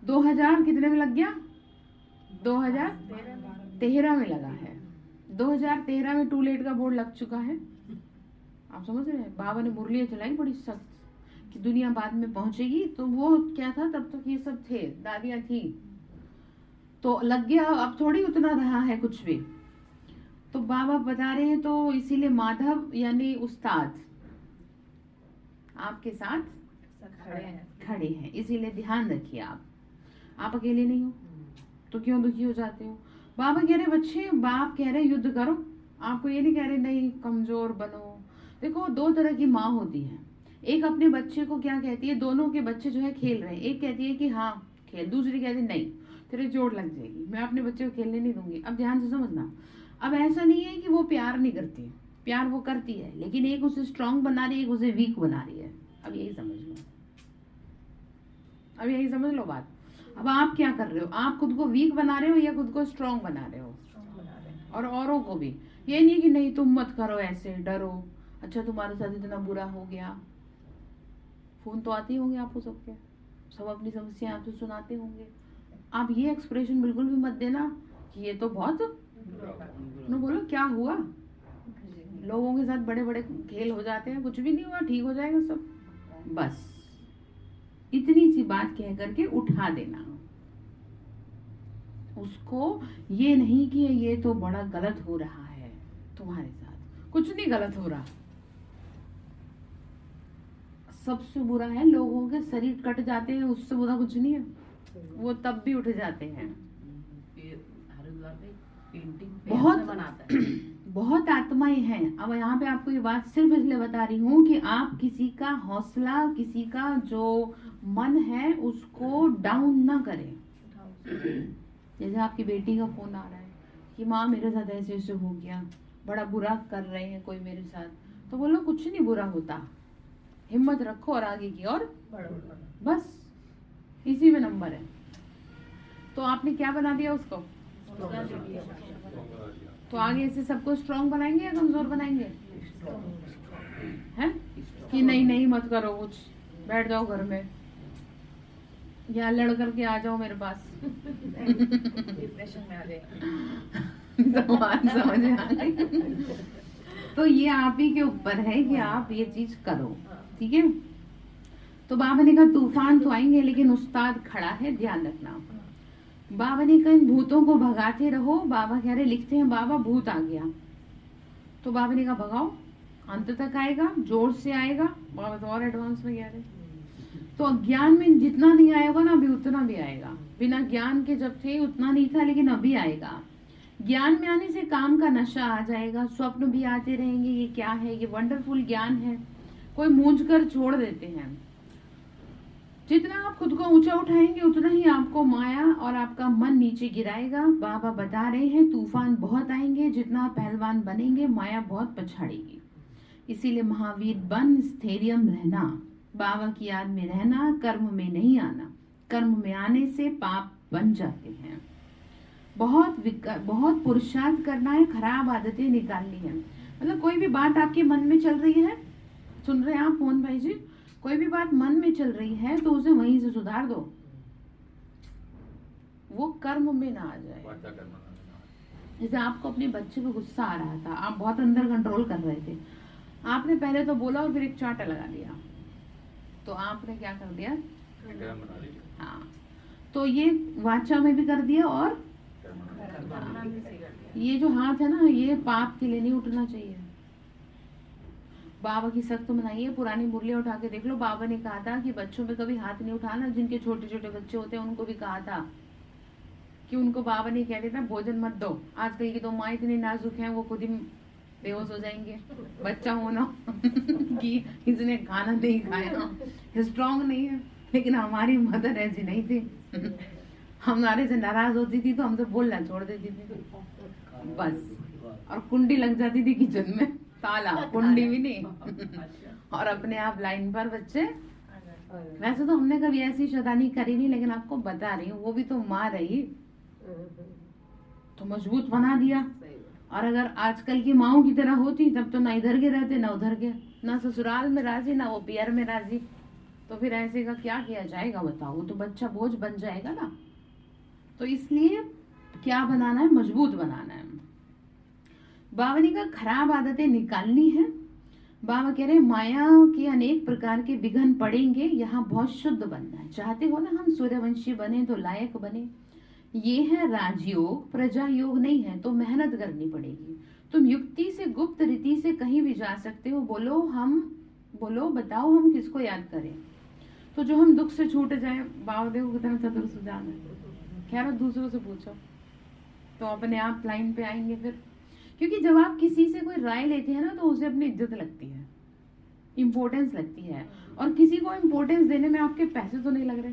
2000 कितने में लग गया? 2013 में लगा है। 2013 में टू लेट का बोर्ड लग चुका है। आप समझ रहे हैं, बाबा ने मुरलियाँ चलाई बड़ी सख्त कि दुनिया बाद में पहुंचेगी। तो वो क्या था, तब तक ये सब थे, दादियां थी, तो लग गया। अब थोड़ी उतना रहा है कुछ भी। तो बाबा बता रहे हैं, तो इसीलिए माधव यानी उस्ताद आपके साथ खड़े हैं, इसीलिए ध्यान रखिए। आप अकेले नहीं हो तो क्यों दुखी हो जाते हो। बाबा कह रहे बच्चे, बाप कह रहे युद्ध करो, आपको ये नहीं कह रहे नहीं कमजोर बनो। देखो दो तरह की माँ होती है, एक अपने बच्चे को क्या कहती है, दोनों के बच्चे जो है खेल रहे हैं, एक कहती है कि हाँ खेल, दूसरी कहती है नहीं तेरे चोट लग जाएगी, मैं अपने बच्चे को खेलने नहीं दूंगी। अब ध्यान से समझना, अब ऐसा नहीं है कि वो प्यार नहीं करती, प्यार वो करती है, लेकिन एक उसे स्ट्रांग बना रही है, एक उसे वीक बना रही है। अब यही समझ लो, अब यही समझ लो बात। अब आप क्या कर रहे हो, आप खुद को वीक बना रहे हो या खुद को स्ट्रांग बना रहे हो, और औरों को भी। ये नहीं कि नहीं तुम मत करो ऐसे, डरो, अच्छा तुम्हारे साथ इतना बुरा हो गया, फोन तो आते होंगे आपको सबके, सब अपनी समस्या आपसे सुनाते होंगे। आप ये एक्सप्रेशन बिल्कुल भी मत देना कि ये तो बहुत न, बोलो क्या हुआ, लोगों के साथ बड़े बड़े खेल हो जाते हैं, कुछ भी नहीं हुआ, ठीक हो जाएगा सब। बस इतनी सी बात कह करके उठा देना उसको। ये नहीं कि ये तो बड़ा गलत हो रहा है तुम्हारे साथ, कुछ नहीं गलत हो रहा। सबसे बुरा है लोगों के शरीर कट जाते हैं, उससे बुरा कुछ नहीं है, वो तब भी उठ जाते हैं। बहुत बहुत आत्माएं हैं। अब यहाँ पे आपको ये बात सिर्फ इसलिए बता रही हूँ कि आप किसी का हौसला, किसी का जो मन है उसको डाउन ना करें। जैसे आपकी बेटी का फोन आ रहा है कि माँ मेरे साथ ऐसे ऐसे हो गया, बड़ा बुरा कर रहे हैं कोई मेरे साथ, तो बोलो कुछ नहीं बुरा होता, हिम्मत रखो और आगे की और बस इसी में नंबर है। तो आपने क्या बना दिया उसको, तो आगे से सबको स्ट्रांग बनाएंगे या कमजोर बनाएंगे, हैं कि नहीं नहीं मत करो कुछ, बैठ जाओ घर में या लड़ करके आ जाओ मेरे पास डिप्रेशन में आ गए तो बात समझ में आ गई। तो ये आप ही के ऊपर है कि आप ये चीज करो, ठीक है। तो बाबा ने कहा तूफान तो आएंगे लेकिन उस्ताद खड़ा है, ध्यान रखना। बाबा ने कहा इन भूतों को भगाते रहो। बाबा कह रहे, लिखते हैं बाबा भूत आ गया, तो बाबा ने कहा भगाओ, अंत तक आएगा, जोर से आएगा। बाबा तो और एडवांस में कह रहे। तो अज्ञान में जितना नहीं आया होगा ना अभी उतना भी आएगा, बिना ज्ञान के जब थे उतना नहीं था, लेकिन अभी आएगा। ज्ञान में आने से काम का नशा आ जाएगा, स्वप्न भी आते रहेंगे, ये क्या है, ये वंडरफुल ज्ञान है, कोई मूंझ कर छोड़ देते हैं। जितना आप खुद को ऊंचा उठाएंगे उतना ही आपको माया और आपका मन नीचे गिराएगा। बाबा बता रहे हैं तूफान बहुत आएंगे, जितना आप पहलवान बनेंगे माया बहुत पछाड़ेगी। इसीलिए महावीर बन स्थैर्य रहना, बाबा की याद में रहना, कर्म में नहीं आना। कर्म में आने से पाप बन जाते हैं। बहुत पुरुषार्थ करना है, खराब आदतें निकालनी है। मतलब कोई भी बात आपके मन में चल रही है, सुन रहे हैं आप मोहन भाई जी, कोई भी बात मन में चल रही है तो उसे वहीं से सुधार दो, वो कर्म में ना आ जाए। जैसे आपको अपने बच्चे को गुस्सा आ रहा था, आप बहुत अंदर कंट्रोल कर रहे थे, आपने पहले तो बोला और फिर एक चांटा लगा दिया, तो आपने क्या कर दिया, हाँ, तो ये वाचा में भी कर दिया और ये जो हाथ है ना, ये पाप के लिए नहीं उठना चाहिए। बाबा की सख्त मनाही है। पुरानी मुरलियां उठा के देख लो, बाबा ने कहा था कि बच्चों पे कभी हाथ नहीं उठाना। जिनके छोटे छोटे बच्चे होते हैं उनको भी कहा था कि उनको बाबा ने कह देता भोजन मत दो। आजकल की तो माँ इतनी नाजुक हैं, वो खुद ही बेहोश हो जाएंगे। बच्चा होना कि इसने खाना नहीं खाया, स्ट्रांग नहीं है। लेकिन हमारी मदर ऐसी नहीं थी। हमारे से नाराज होती थी तो हमसे बोलना छोड़ देती थी बस, और कुंडी लग जाती थी किचन में, ताला, कुंडी भी नहीं। और अपने आप लाइन पर बच्चे। वैसे तो हमने कभी ऐसी शैतानी करी नहीं, लेकिन आपको बता रही हूँ, वो भी तो माँ रही तो मजबूत बना दिया। और अगर आजकल की माओ की तरह होती तब तो ना इधर के रहते ना उधर के, ना ससुराल में राजी ना वो पियर में राजी। तो फिर ऐसे का क्या किया जाएगा बताओ? वो तो बच्चा बोझ बन जाएगा ना। तो इसलिए क्या बनाना है? मजबूत बनाना है। बाबा ने कहा खराब आदतें निकालनी है। बाबा कह रहे माया के अनेक प्रकार के विघ्न पड़ेंगे, यहाँ बहुत शुद्ध बनना है। चाहते हो ना हम सूर्यवंशी बने तो लायक बने। ये है राजयोग, प्रजा योग नहीं है, तो मेहनत करनी पड़ेगी। तुम युक्ति से, गुप्त रीति से कहीं भी जा सकते हो। बोलो बताओ हम किसको याद करें? तो जो हम दुख से छूट जाए। बाबा देखो कितना चतुर सुझाव है। खैर दूसरों से पूछो तो अपने आप लाइन पे आएंगे फिर। क्योंकि जब आप किसी से कोई राय लेते हैं ना तो उसे अपनी इज्जत लगती है, इम्पोर्टेंस लगती है। और किसी को इम्पोर्टेंस देने में आपके पैसे तो नहीं लग रहे,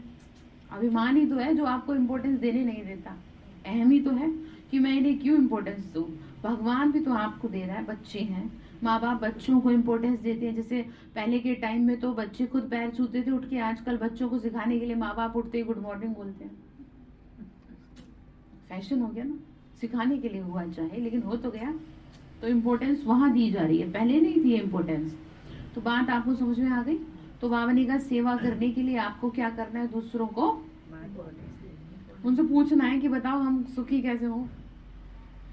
अभिमान ही तो है जो आपको इम्पोर्टेंस देने नहीं देता। अहम ही तो है कि मैं इन्हें क्यों इम्पोर्टेंस दूं। भगवान भी तो आपको दे रहा है, बच्चे हैं, माँ बाप बच्चों को इम्पोर्टेंस देते हैं। जैसे पहले के टाइम में तो बच्चे खुद पैर छूते थे उठ के, आजकल बच्चों को सिखाने के लिए माँ बाप उठते ही गुड मॉर्निंग बोलते हैं। फैशन हो गया ना, सिखाने के लिए हुआ चाहे, लेकिन हो तो गया। तो इम्पोर्टेंस वहां दी जा रही है, पहले नहीं थी इम्पोर्टेंस। तो बात आपको समझ में आ गई? तो बाबा ने कहा सेवा करने के लिए आपको क्या करना है? दूसरों को उनसे पूछना है कि बताओ हम सुखी कैसे हो।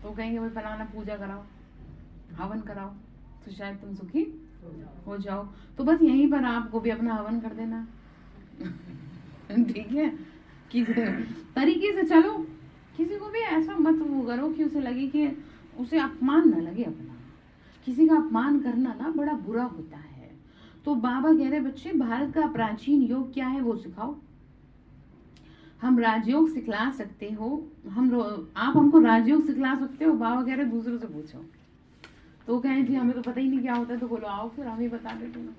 तो कहेंगे भाई फलाना पूजा कराओ, हवन कराओ, तो शायद तुम सुखी हो जाओ। तो बस यहीं पर आपको भी अपना हवन कर देना। ठीक है, किस तरीके से चलो। किसी को भी ऐसा मत वो करो कि उसे लगे कि उसे अपमान ना लगे अपना। किसी का अपमान करना ना बड़ा बुरा होता है। तो बाबा कह रहे बच्चे भारत का प्राचीन योग क्या है वो सिखाओ। हम राजयोग सिखला सकते हो, आप हमको राजयोग सिखला सकते हो। बाबा कह रहे दूसरों से पूछो। तो कहें जी हमें तो पता ही नहीं क्या होता है। तो बोलो आओ फिर हम ही बता देते ना,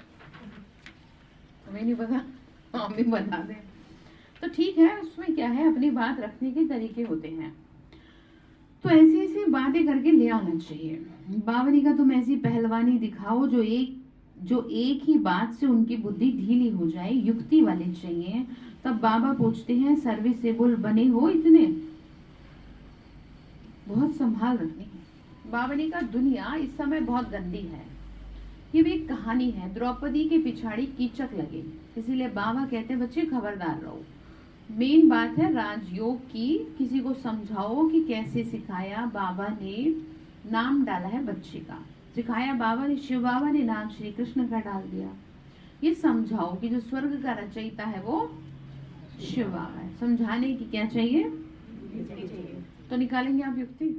हमें नहीं पता हम ही बता दें। तो ठीक है, उसमें क्या है, अपनी बात रखने के तरीके होते हैं। तो ऐसी ऐसी बातें करके ले आना चाहिए। बाबा ने कहा तुम ऐसी पहलवानी दिखाओ जो एक ही बात से उनकी बुद्धि ढीली हो जाए, युक्ति वाले चाहिए। तब बाबा पूछते हैं सर्विसेबल बने हो इतने? बहुत संभाल रखनी है। बाबा ने कहा दुनिया इस समय बहुत गंदी है। ये भी एक कहानी है, द्रौपदी के पिछाड़ी कीचक लगे। इसीलिए बाबा कहते हैं बच्चे खबरदार रहो। मेन बात है राजयोग की। किसी को समझाओ कि कैसे सिखाया। बाबा ने नाम डाला है बच्चे का, सिखाया बाबा ने, शिव बाबा ने नाम श्री कृष्ण का डाल दिया। ये समझाओ कि जो स्वर्ग का रचयिता है वो शिव बाबा है। समझाने की क्या चाहिए? तो निकालेंगे आप युक्ति?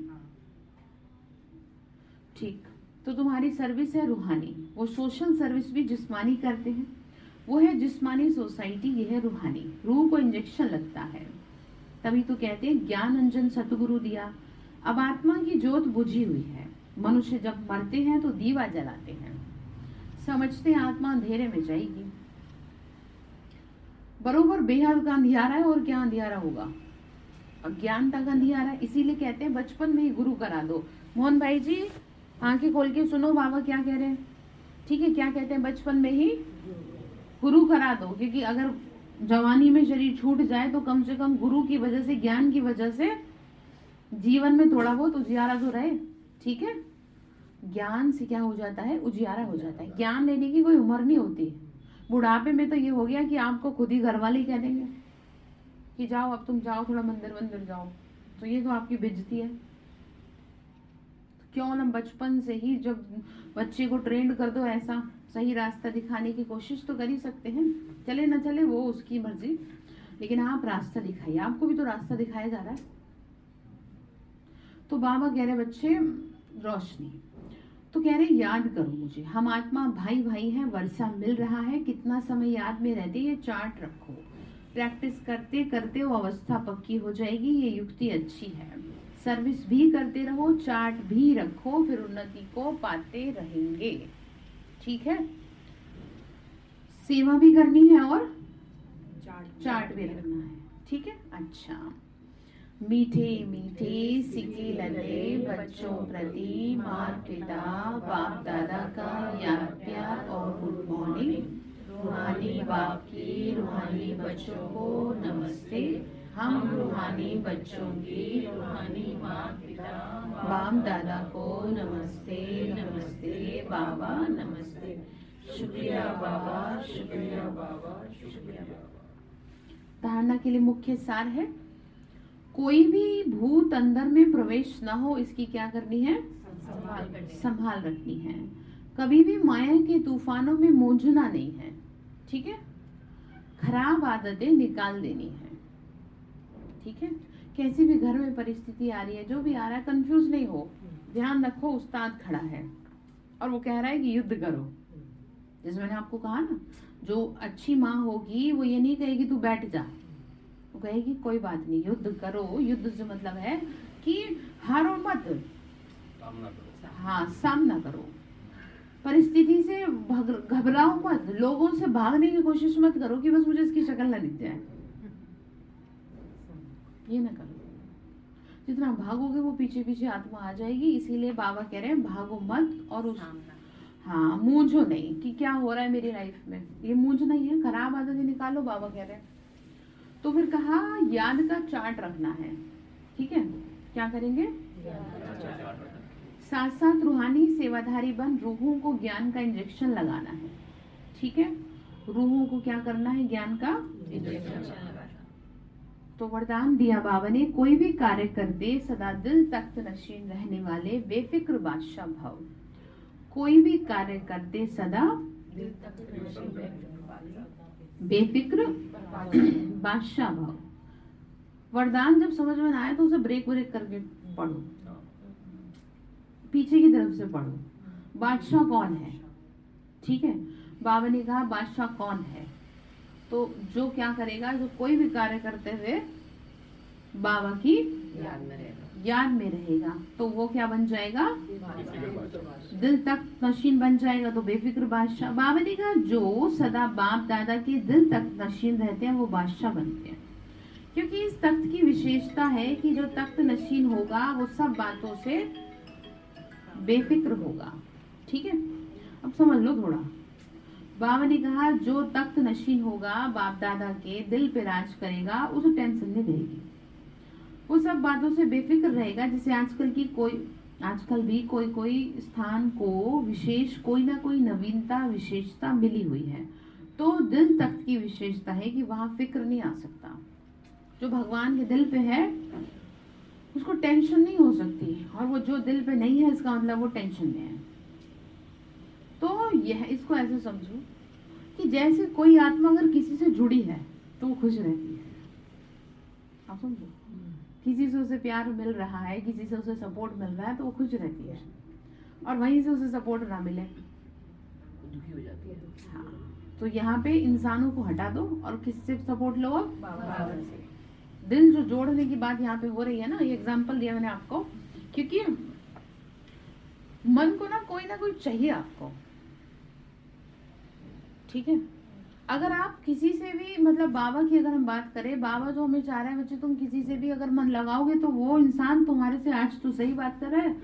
ठीक। तो तुम्हारी सर्विस है रूहानी। वो सोशल सर्विस भी जिस्मानी करते हैं, वो है जिस्मानी सोसाइटी, ये है रूहानी। रूह को इंजेक्शन लगता है, तभी तो कहते हैं ज्ञान अंजन सतगुरु दिया। अब आत्मा की ज्योत बुझी हुई है। मनुष्य जब मरते हैं तो दीवा जलाते हैं, समझते हैं आत्मा अंधेरे में जाएगी। बरोबर बेहद का अंधियारा है, और क्या अंधियारा होगा? अज्ञानता का अंधियारा है। इसीलिए कहते हैं बचपन में ही गुरु करा दो। मोहन भाई जी आंखें खोल के सुनो बाबा क्या कह रहे हैं। ठीक है, क्या कहते हैं? बचपन में ही गुरु करा दो, क्योंकि अगर जवानी में शरीर छूट जाए तो कम से कम गुरु की वजह से, ज्ञान की वजह से जीवन में थोड़ा बहुत उजियारा तो रहे। ठीक है, ज्ञान से क्या हो जाता है? उजियारा हो जाता है। ज्ञान लेने की कोई उम्र नहीं होती। बुढ़ापे में तो ये हो गया कि आपको खुद ही घर वाले कह देंगे कि जाओ अब तुम जाओ थोड़ा मंदिर जाओ, तो ये तो आपकी बेइज्जती है। क्यों ना बचपन से ही जब बच्चे को ट्रेंड कर दो, ऐसा सही रास्ता दिखाने की कोशिश तो कर ही सकते हैं। चले ना चले वो उसकी मर्जी, लेकिन आप रास्ता दिखाइए। आपको भी तो रास्ता दिखाया जा रहा है। तो बाबा कह रहे बच्चे रोशनी, तो कह रहे याद करो मुझे, हम आत्मा भाई भाई हैं, वर्षा मिल रहा है, कितना समय याद में रहते, ये चार्ट रखो, प्रैक्टिस करते करते वो अवस्था पक्की हो जाएगी, ये युक्ति अच्छी है, सर्विस भी करते रहो, चार्ट भी रखो, फिर उन्नति को पाते रहेंगे। ठीक है, सेवा भी करनी है और चार्ट भी रखना है। ठीक है, अच्छा। मीठे मीठे सिके लगे बच्चों प्रति माता पिता बाप दादा का याद प्यार और गुड मॉर्निंग। रूहानी बाप की रूहानी बच्चों को नमस्ते। हम रूहानी बच्चों की रूहानी माता पिता बाप दादा को नमस्ते नमस्ते बाबा नमस्ते। शुक्रिया बाबा, शुक्रिया बाबा, शुक्रिया बाबा। धारणा के लिए मुख्य सार है, कोई भी भूत अंदर में प्रवेश न हो, इसकी क्या करनी है, संभाल रखनी है। कभी भी माया के तूफानों में मूंझना नहीं है। ठीक है, खराब आदतें निकाल देनी है। ठीक है, कैसी भी घर में परिस्थिति आ रही है, जो भी आ रहा है, कंफ्यूज नहीं हो, ध्यान रखो उस्ताद खड़ा है और वो कह रहा है कि युद्ध करो। जैसे मैंने आपको कहा ना, जो अच्छी माँ होगी वो ये नहीं कहेगी तू बैठ जा, वो कहेगी कोई बात नहीं, युद्ध करो। युद्ध से मतलब है कि हारो मत, सामना करो। हाँ, सामना करो, परिस्थिति से घबराओ मत, लोगों से भागने की कोशिश मत करो कि बस मुझे इसकी शक्ल ना दिख जाए, ये ना करो। जितना भागोगे वो पीछे पीछे आत्मा आ जाएगी। इसीलिए बाबा कह रहे हैं भागो मत और उस हाँ मूंझो नहीं कि क्या हो रहा है मेरी लाइफ में, ये मूंझ नहीं है, खराब आदतें निकालो, बाबा कह रहे हैं। तो फिर कहा याद का चार्ट रखना है। ठीक है, क्या करेंगे, साथ साथ रूहानी सेवाधारी बन रूहों को ज्ञान का इंजेक्शन लगाना है। ठीक है, रूहों को क्या करना है, ज्ञान का इंजेक्शन। तो वरदान दिया बाबा ने, कोई भी कार्य करते सदा दिल तख्त नशीन रहने वाले बेफिक्र बादशाह भव। कोई भी कार्य करते सदा बेफिक्र बादशाह भव। वरदान जब समझ में आया तो उसे ब्रेक ब्रेक करके पढ़ो, पीछे की तरफ से पढ़ो। बादशाह कौन है, ठीक है, बाबा ने कहा बादशाह कौन है, तो जो क्या करेगा, जो कोई भी कार्य करते हुए बाबा की याद में रहेगा, तो वो क्या बन जाएगा, दिल तक नशीन बन जाएगा, तो बेफिक्र बादशाह। बाबा ने कहा जो सदा बाप दादा के दिल तक नशीन रहते हैं वो बादशाह बनते हैं, क्योंकि इस तख्त की विशेषता है कि जो तख्त नशीन होगा वो सब बातों से बेफिक्र होगा। ठीक है, अब समझ लो थोड़ा। बाबा ने कहा जो तख्त नशीन होगा, बाप दादा के दिल पे राज करेगा, उसे टेंशन नहीं रहेगी, वो सब बातों से बेफिक्र रहेगा। जैसे आजकल भी कोई स्थान को विशेष कोई ना कोई नवीनता विशेषता मिली हुई है, तो दिल तख्त की विशेषता है कि वहां फिक्र नहीं आ सकता। जो भगवान के दिल पे है उसको टेंशन नहीं हो सकती, और वो जो दिल पे नहीं है इसका मतलब वो टेंशन में है। तो यह इसको ऐसे समझो कि जैसे कोई आत्मा अगर किसी से जुड़ी है तो वो खुश रहती है। आप समझो, किसी से उसे प्यार मिल रहा है, किसी से उसे सपोर्ट मिल रहा है तो वो खुश रहती है, और वहीं से उसे सपोर्ट ना मिले दुखी हो जाती है। हाँ, तो यहाँ पे इंसानों को हटा दो और किससे सपोर्ट लो, अब बाबा से। दिल जो जोड़ने की बात यहाँ पे हो रही है ना, ये एग्जाम्पल दिया मैंने आपको, क्योंकि मन को ना कोई चाहिए आपको। ठीक है, अगर आप किसी से भी, मतलब बाबा की अगर हम बात करें, बाबा जो हमें चाह रहा है बच्चे, तुम किसी से भी अगर मन लगाओगे तो वो इंसान तुम्हारे से आज तो सही बात कर रहा है,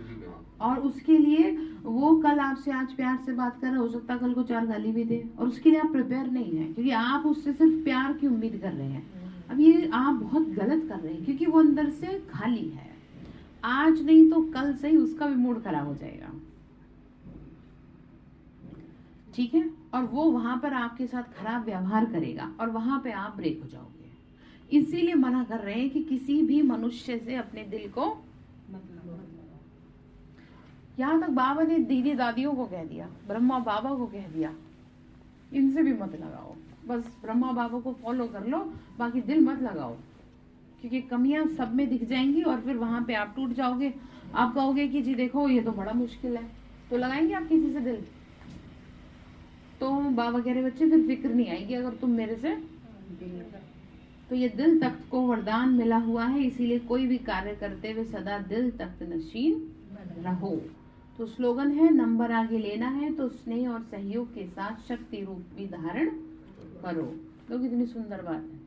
और उसके लिए वो कल आपसे आज प्यार से बात कर रहा है, हो सकता है कल को 4 गाली भी दे, और उसके लिए आप प्रिपेयर नहीं है, क्योंकि आप उससे सिर्फ प्यार की उम्मीद कर रहे हैं। अब ये आप बहुत गलत कर रहे हैं, क्योंकि वो अंदर से खाली है। आज नहीं तो कल से ही उसका भी मूड खराब हो जाएगा। ठीक है, और वो वहां पर आपके साथ खराब व्यवहार करेगा, और वहां पे आप ब्रेक हो जाओगे। इसीलिए मना कर रहे हैं कि किसी भी मनुष्य से अपने दिल को, यहाँ तक बाबा ने दीदी दादियों को कह दिया, ब्रह्मा बाबा को कह दिया, इनसे भी मत लगाओ, बस ब्रह्मा बाबा को फॉलो कर लो, बाकी दिल मत लगाओ। क्योंकि कमियां सब में दिख जाएंगी और फिर वहां पे आप टूट जाओगे। आप कहोगे कि जी देखो ये तो बड़ा मुश्किल है, तो लगाएंगे आप किसी से दिल? तो बाबा कह रहे बच्चे फिर फिक्र नहीं आएगी अगर तुम मेरे से। तो ये दिल तख्त को वरदान मिला हुआ है, इसीलिए कोई भी कार्य करते हुए सदा दिल तख्त नशीन रहो। तो स्लोगन है, नंबर आगे लेना है तो स्नेह और सहयोग के साथ शक्ति रूप भी धारण करो। तो कितनी सुंदर बात है,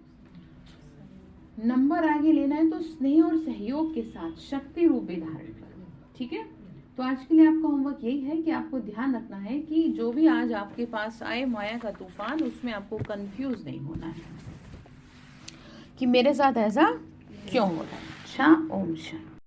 नंबर आगे लेना है तो स्नेह और सहयोग के साथ शक्ति रूप भी धारण करो। ठीक है, तो आज के लिए आपका होमवर्क यही है कि आपको ध्यान रखना है कि जो भी आज आपके पास आए माया का तूफान, उसमें आपको कंफ्यूज नहीं होना है कि मेरे साथ ऐसा क्यों हो रहा है। अच्छा, ओम शांति।